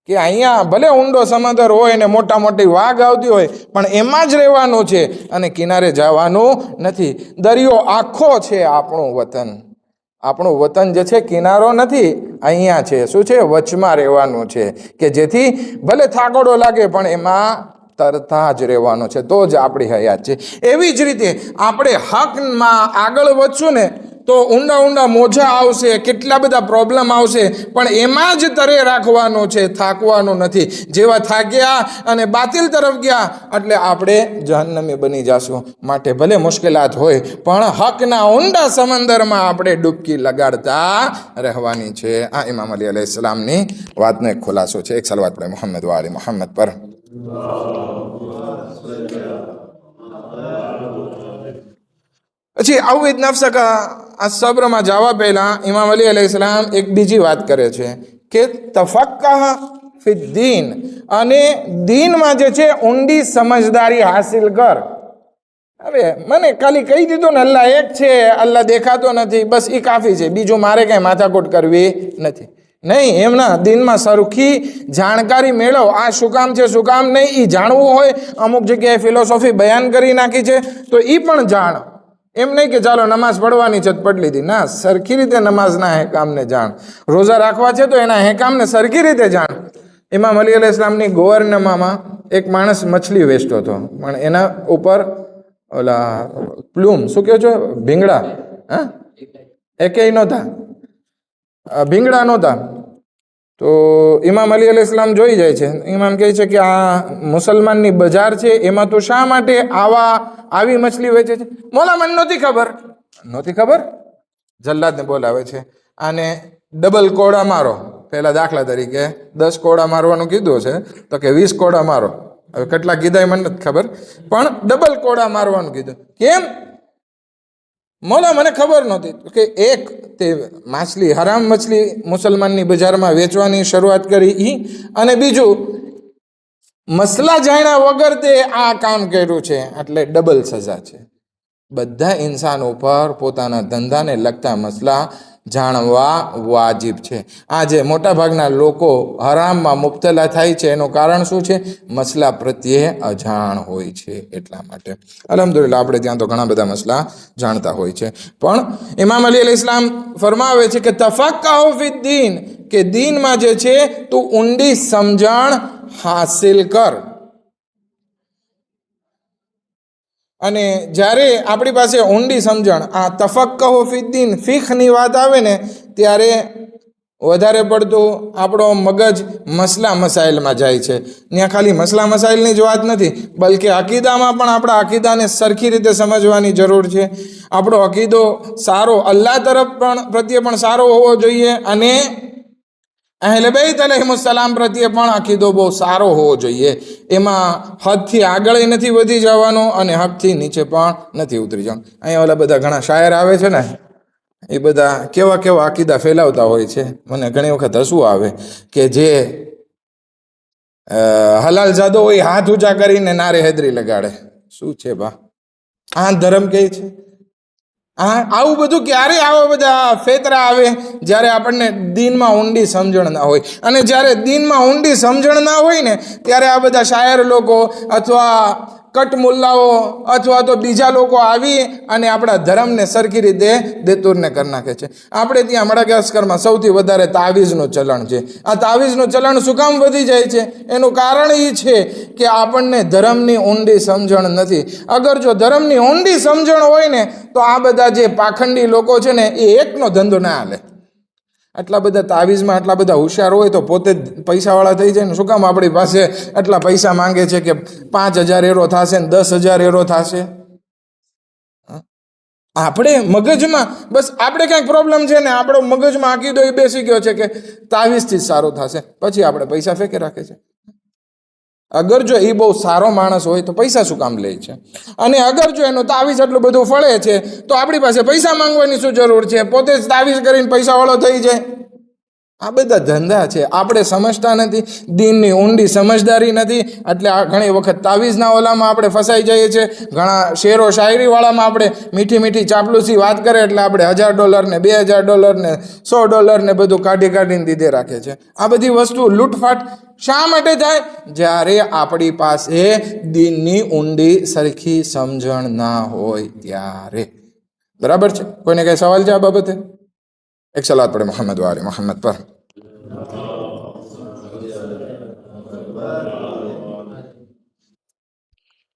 કે અહીંયા ભલે ઊંડો સમુદ્ર હોય ને મોટા મોટી વાઘ આવતી હોય, પણ એમાં જ રહેવાનું છે અને કિનારે જવાનું નથી. દરિયો આખો છે આપણું વતન. આપણું વતન જે છે કિનારો નથી, અહીંયા છે. શું છે? વચમાં રહેવાનું છે, કે જેથી ભલે થાકડો લાગે પણ એમાં તરતા જ રહેવાનું છે, તો જ આપણી હયાત છે. એવી જ રીતે આપણે હકમાં આગળ વધશું ને તો ઊંડા ઊંડા મોજા આવશે, કેટલા બધા પ્રોબ્લેમ આવશે, પણ એમાં જ તરે રાખવાનું છે, થાકવાનું નથી. જેવા થાક્યા અને બાતિલ તરફ ગયા એટલે આપણે જહન્નમી બની જશું. માટે ભલે મુશ્કેલાત હોય પણ હકના ઊંડા સમંદરમાં આપણે ડૂબકી લગાડતા રહેવાની છે. આ ઇમામ અલી અલૈહિસ્સલામની વાતનો એક ખુલાસો છે. એક સલવાત પડે મોહમ્મદ વાલી મોહમ્મદ પર. પછી અવિદ નફસકા આ સબ્રમાં જવા પહેલાં ઇમામ અલી અલૈહિસ્સલામ એક બીજી વાત કરે છે કે તફક્કહ ફિ દીન, અને દીનમાં જે છે ઊંડી સમજદારી હાસિલ કર. હવે મને ખાલી કહી દીધું ને અલ્લાહ એક છે, અલ્લાહ દેખાતો નથી, બસ એ કાફી છે, બીજું મારે કંઈ માથાકૂટ કરવી નથી. નહીં, એમના દિનમાં સરખી જાણકારી મેળવ. આ શું કામ છે, શું કામ નહીં, એ જાણવું હોય. અમુક જગ્યાએ ફિલોસોફી બયાન કરી નાખી છે તો એ પણ જાણ. એમ નહીં કે ચાલો નમાઝ પડવાની છે પડી લીધી, ના, સરખી રીતે નમાઝના હેકામને જાણ. રોઝા રાખવા છે તો એના હેકામને સરખી રીતે જાણ. ઇમામ અલી અલૈહિસ્સલામની ગોવર્નમામાં એક માણસ મછલી વેચતો હતો, પણ એના ઉપર ઓલા પ્લૂમ, શું કહો છો, ભીંગડા, હા, એકેય નહોતા, ભીંગડા નહોતા. તો ઇમામ અલી અલૈહિસ્સલામ જોઈ જાય છે. ઇમામ કહે છે કે આ મુસલમાનની બજાર છે, એમાં તો શા માટે આવી મછલી વેચે છે? મોલા, મને નહોતી ખબર. જલ્લાદને બોલાવે છે, આને ડબલ કોડા મારો. પહેલા દાખલા તરીકે 10 કોડા મારવાનું કીધું છે, તો કે 20 કોડા મારો. હવે કેટલા કીધા મને નથી ખબર, પણ ડબલ કોડા મારવાનું કીધું. કેમ? મોલા, મને ખબર નહોતી કે એક તે માછલી, હરામ મછલી મુસલમાનની બજારમાં વેચવાની શરૂઆત કરી, અને બીજું મસલા જાણ્યા વગર તે આ કામ કર્યું છે, એટલે ડબલ સજા છે. બધા ઇન્સાન ઉપર પોતાના ધંધાને લગતા મસલા જાણવા વાજિબ છે. આજે મોટાભાગના લોકો હરામમાં મુબ્તલા થાય છે, એનું કારણ શું છે? મસલા પ્રત્યે અજાણ હોય છે. એટલા માટે અલ્હમ્દુલિલ્લાહ આપણે ત્યાં તો ઘણા બધા મસલા જાણતા હોય છે. પણ ઇમામ અલી અલૈહિસ્સલામ ફરમાવે છે કે તફક્કહુ ફિદ્દીન, કે દીનમાં જે છે તું ઊંડી સમજણ હાસિલ કર. અને જ્યારે આપણી પાસે ઊંડી સમજણ, આ તફક્કહુ ફિદ્દીન, ફિકહની વાત આવે ને, ત્યારે વધારે પડતું આપણો મગજ મસલા મસાઇલમાં જાય છે. ત્યાં ખાલી મસલા મસાઇલની જ વાત નથી, બલકે અકીદામાં પણ આપણા અકીદાને સરખી રીતે સમજવાની જરૂર છે. આપણો અકીદો સારો અલ્લાહ તરફ પ્રત્યે પણ સારો હોવો જોઈએ, અને અહેલે બૈત અલૈહિસ્સલામ પ્રત્યે પણ અકીદો બહુ સારો હોવો જોઈએ. એમાં હદથી આગળ નથી વધી જવાનો, અને હદથી નીચે પણ નથી ઉતરી જવાનું. અહીંયા ઓલા બધા ઘણા શાયર આવે છે ને, એ બધા કેવા અકીદા ફેલાવતા હોય છે. મને ઘણી વખત હસવું આવે કે જે હલાલ જાદો હોય હાથ ઊંચા કરીને નારે હેદરી લગાડે. શું છે બા, આ ધર્મ કહે છે? આવું બધું ક્યારે આવા બધા ફેતરા આવે? જ્યારે આપણને દીનમાં ઊંડી સમજણ ના હોય. અને જ્યારે દીનમાં ઊંડી સમજણ ના હોય ને, ત્યારે આ બધા શાયર લોકો અથવા કટ મુલ્લાઓ અથવા તો બીજા લોકો આવી અને આપણા ધર્મને સરખી રીતે દેતુરને કરી નાખે છે. આપણે ત્યાં મડાગાસ્કરમાં સૌથી વધારે તાવીઝનું ચલણ છે. આ તાવીઝનું ચલણ શું કામ વધી જાય છે? એનું કારણ એ છે કે આપણને ધર્મની ઊંડી સમજણ નથી. અગર જો ધર્મની ઊંડી સમજણ હોય ને, તો આ બધા જે પાખંડી લોકો છે ને, એ એકનો ધંધો ના હાલે. આટલા બધા તાવીઝમાં આટલા બધા હોશિયાર હોય તો પોતે જ પૈસાવાળા થઈ જાય ને. શું કામ આપણી પાસે આટલા પૈસા માંગે છે કે 5,000 એરો થશે ને 10,000 એરો થશે? આપણે મગજમાં બસ આપણે કંઈક પ્રોબ્લેમ છે ને, આપણો મગજમાં અકીદો એ બેસી ગયો છે કે તાવીઝથી જ સારું થશે, પછી આપણે પૈસા ફેંકી રાખે છે. અગર જો એ બહુ સારો માણસ હોય તો પૈસા શું કામ લે છે? અને અગર જો એનું તાવીઝ એટલું બધું ફળે છે, તો આપણી પાસે પૈસા માંગવાની શું જરૂર છે? પોતે જ તાવીઝ કરીને પૈસાવાળો થઈ જાય. આ બધા ધંધા છે. આપણે સમજતા નથી, દીનની ઊંડી સમજદારી નથી, એટલે આ ઘણી વખત તાવીઝના ઓલામાં આપણે ફસાઈ જઈએ છીએ. ઘણા શેરો શાયરીવાળામાં આપણે મીઠી ચાપલુસી વાત કરે એટલે આપણે $1,000 ને $2,000 ને $100 ને બધું કાઢીને દીધે રાખે છે. આ બધી વસ્તુ લૂંટફાટ શા માટે થાય? જ્યારે આપણી પાસે દીનની ઊંડી સરખી સમજણ ના હોય ત્યારે. બરાબર છે? કોઈને કઈ સવાલ છે આ બાબતે? એક સલાત પડે મોહમ્મદ વાલે મોહમ્મદ પર.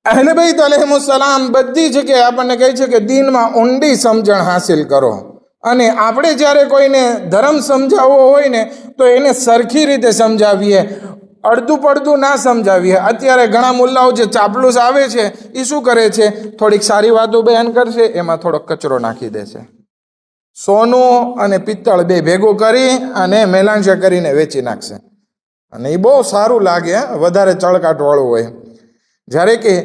અહલે બૈત અલૈહિસ્સલામ બધી જગ્યાએ આપણને કહે છે કે દીનમાં ઊંડી સમજણ હાસિલ કરો. અને આપણે જ્યારે કોઈને ધર્મ સમજાવવો હોય ને, તો એને સરખી રીતે સમજાવીએ, અડધું પડધું ના સમજાવીએ. અત્યારે ઘણા મુલ્લાઓ જે ચાપલુસ આવે છે, એ શું કરે છે? થોડીક સારી વાતો બયાન કરશે, એમાં થોડોક કચરો નાખી દેશે. સોનું અને પિત્તળ બે ભેગું કરી અને મેલાંશા કરીને વેચી નાખશે. અને એ બહુ સારું લાગે, વધારે ચળકાટવાળું હોય. જ્યારે કે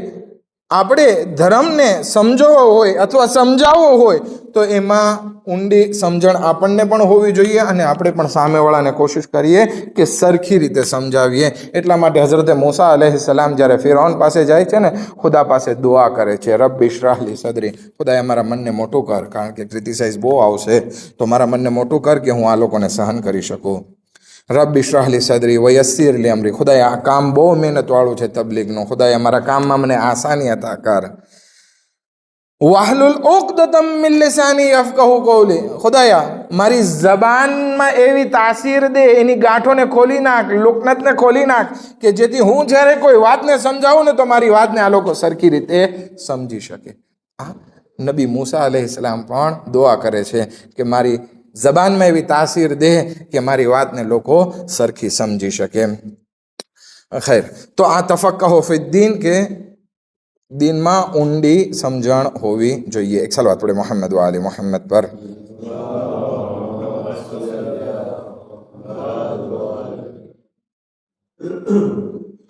આપણે ધર્મને સમજવો હોય અથવા સમજાવવો હોય, તો એમાં ઊંડી સમજણ આપણને પણ હોવી જોઈએ, અને આપણે પણ સામેવાળાને કોશિશ કરીએ કે સરખી રીતે સમજાવીએ. એટલા માટે હઝરત મૂસા અલૈહિસ્સલામ જ્યારે ફિરૌન પાસે જાય છે ને, ખુદા પાસે દુઆ કરે છે, રબ્બી ઇશ્રાહ લી સદરી, ખુદાએ મારા મનને મોટું કર, કારણ કે ક્રિટિસાઇઝ બહુ આવશે, તો મારા મનને મોટું કર કે હું આ લોકોને સહન કરી શકું. રબ્બી ઇશ્રાહ લી સદરી વયસ્સિર લી અમરી, ખુદાએ આ કામ બહુ મહેનતવાળું છે તબલીગનું, ખુદાએ મારા કામમાં મને આસાની અતા કર. વાહલુલ ઉક્દતમ મિન લિસાની યફકહુ કૌલી, ખુદાયા મારી જબાનમાં એવી તાસીર દે, એની ગાંઠોને ખોલી નાખ, લુકનતને ખોલી નાખ કે જેથી હું જ્યારે કોઈ વાતને સમજાવું ને તો મારી વાતને આ લોકો સરખી રીતે સમજી શકે. નબી મૂસા અલૈહિસ્સલામ પણ દુઆ કરે છે કે મારી જબાનમાં એવી તાસીર દે કે મારી વાતને લોકો સરખી સમજી શકે. ખૈર, તો આ તફક્કહુ ફિદ્દીન કે દીનમાં ઊંડી સમજણ હોવી જોઈએ. એક સલવાત પડે મોહમ્મદ વ આલી મોહમ્મદ પર.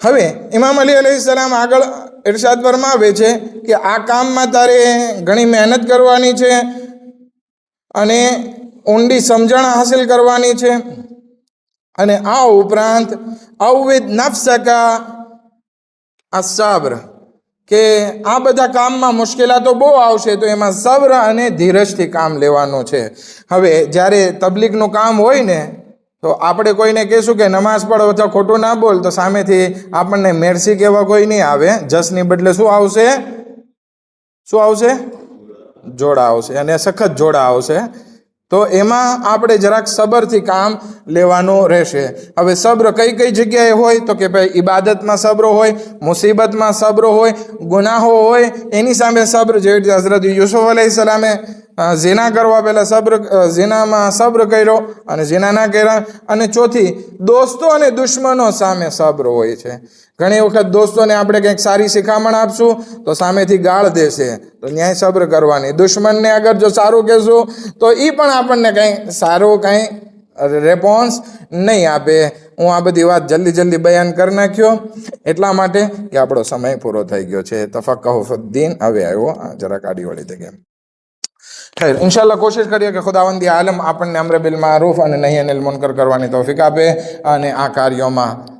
હવે ઇમામ અલી અલૈહિસ્સલામ આગળ ઇરશાદ ફરમાવે છે કે આ કામમાં તારે ઘણી મહેનત કરવાની છે અને ઊંડી સમજણ હાસિલ કરવાની છે, અને આ ઉપરાંત અવિદ નફસકા અસબ્ર, કે આ બધા કામમાં મુશ્કેલાતો બહુ આવશે તો એમાં સબ્ર અને ધીરજથી કામ લેવાનું છે. હવે જ્યારે તબલીગનું કામ હોય ને તો આપણે કોઈને કહીશું કે નમાઝ પઢો અથવા ખોટું ના બોલ તો સામેથી આપણને મેરસી કહેવા કોઈ નહીં આવે. જસની બદલે શું આવશે? શું આવશે? જોડા આવશે, અને સખત જોડા આવશે. તો એમાં આપણે જરાક સબરથી કામ લેવાનું રહેશે. હવે સબ્ર કઈ કઈ જગ્યાએ હોય તો કે ભાઈ ઇબાદતમાં સબ્ર હોય, મુસીબતમાં સબ્ર હોય, ગુનાહો હોય એની સામે સબ્ર, જેવી રીતે હઝરત યુસુફ અલૈહિસ્સલામે ઝિના કરવા પહેલાં ઝિનામાં સબ્ર કર્યો અને ઝિના ના કર્યા. અને ચોથી, દોસ્તો અને દુશ્મનો સામે સબ્ર હોય છે. ઘણી વખત દોસ્તોને આપણે કંઈક સારી શિખામણ આપશું તો સામેથી ગાળ દેશે, તો ન્યાય સબ્ર કરવાની. દુશ્મનને અગર જો સારું કહેશું તો એ પણ આપણને કંઈ સારું કંઈ રેસ્પોન્સ નહીં આપે. હું આ બધી વાત જલ્દી બયાન કરી નાખ્યો એટલા માટે કે આપણો સમય પૂરો થઈ ગયો છે. તફક્કહુ ફિદ્દીન હવે આવ્યો જરાક આડી વળી થઈ ગયા. ખૈર, ઇન્શાલ્લાહ કોશિશ કરીએ કે ખુદાવંદી આલમ આપણને અમ્ર બિલ મારૂફ અને નહી અનિલ મુનકર કરવાની તૌફીક આપે અને આ કાર્યોમાં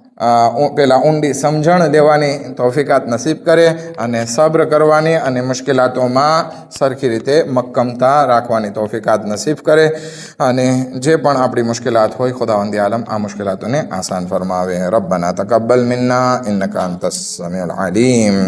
પહેલાં ઊંડી સમજણ લેવાની તૌફીકાત નસીબ કરે અને સબ્ર કરવાની અને મુશ્કેલાતોમાં સરખી રીતે મક્કમતા રાખવાની તૌફીકાત નસીબ કરે. અને જે પણ આપણી મુશ્કેલાત હોય ખુદાવંદી આલમ આ મુશ્કેલાતોને આસાન ફરમાવે. રબ્બના તકબ્બલ મિન્ના ઇન્નકા અંતસ સમીઉલ અલીમ.